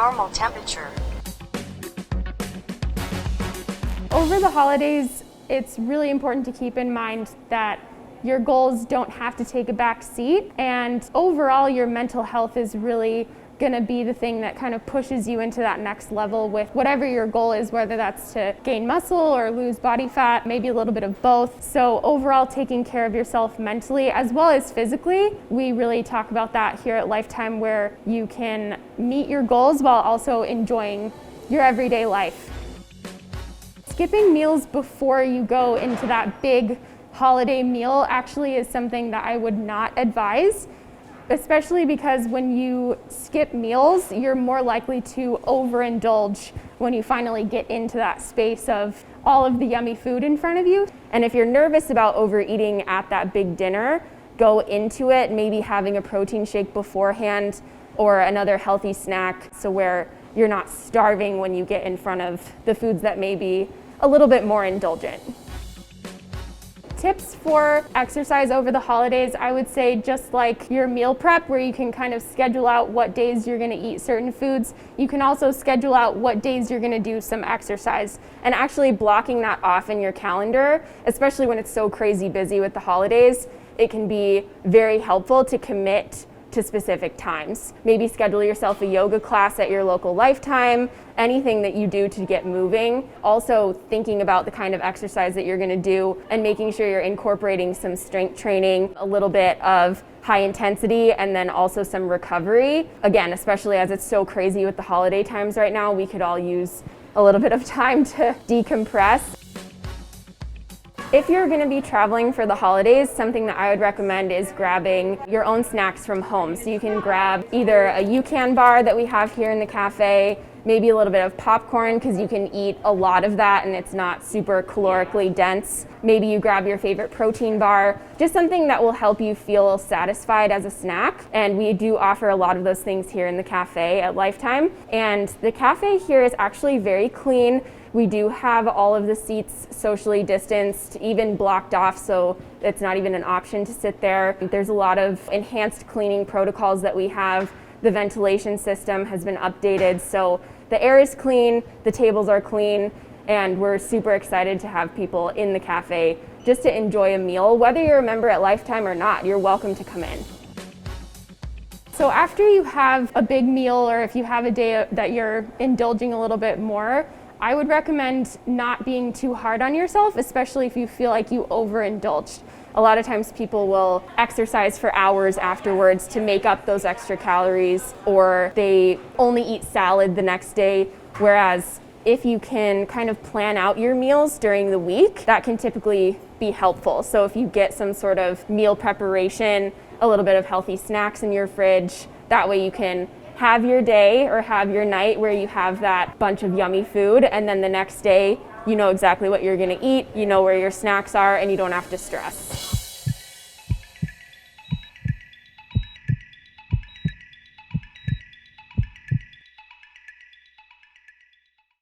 normal temperature. Over the holidays, it's really important to keep in mind that your goals don't have to take a back seat, and overall your mental health is really going to be the thing that kind of pushes you into that next level with whatever your goal is, whether that's to gain muscle or lose body fat, maybe a little bit of both. So overall, taking care of yourself mentally as well as physically, we really talk about that here at Lifetime, where you can meet your goals while also enjoying your everyday life. Skipping meals before you go into that big holiday meal actually is something that I would not advise, especially because when you skip meals, you're more likely to overindulge when you finally get into that space of all of the yummy food in front of you. And if you're nervous about overeating at that big dinner, go into it maybe having a protein shake beforehand or another healthy snack, so where you're not starving when you get in front of the foods that may be a little bit more indulgent. Tips for exercise over the holidays, I would say just like your meal prep, where you can kind of schedule out what days you're going to eat certain foods, you can also schedule out what days you're going to do some exercise, and actually blocking that off in your calendar, especially when it's so crazy busy with the holidays, it can be very helpful to commit to specific times. Maybe schedule yourself a yoga class at your local Lifetime, anything that you do to get moving. Also thinking about the kind of exercise that you're going to do and making sure you're incorporating some strength training, a little bit of high intensity, and then also some recovery. Again, especially as it's so crazy with the holiday times right now, we could all use a little bit of time to decompress. If you're going to be traveling for the holidays, something that I would recommend is grabbing your own snacks from home. So you can grab either a UCAN bar that we have here in the cafe, maybe a little bit of popcorn because you can eat a lot of that and it's not super calorically dense. Maybe you grab your favorite protein bar, just something that will help you feel satisfied as a snack. And we do offer a lot of those things here in the cafe at Lifetime. And the cafe here is actually very clean. We do have all of the seats socially distanced, even blocked off, so it's not even an option to sit there. There's a lot of enhanced cleaning protocols that we have. The ventilation system has been updated, so the air is clean, the tables are clean, and we're super excited to have people in the cafe just to enjoy a meal. Whether you're a member at Lifetime or not, you're welcome to come in. So after you have a big meal, or if you have a day that you're indulging a little bit more, I would recommend not being too hard on yourself, especially if you feel like you overindulged. A lot of times people will exercise for hours afterwards to make up those extra calories, or they only eat salad the next day, whereas if you can kind of plan out your meals during the week, that can typically be helpful. So if you get some sort of meal preparation, a little bit of healthy snacks in your fridge, that way you can have your day or have your night where you have that bunch of yummy food, and then the next day you know exactly what you're going to eat, you know where your snacks are, and you don't have to stress.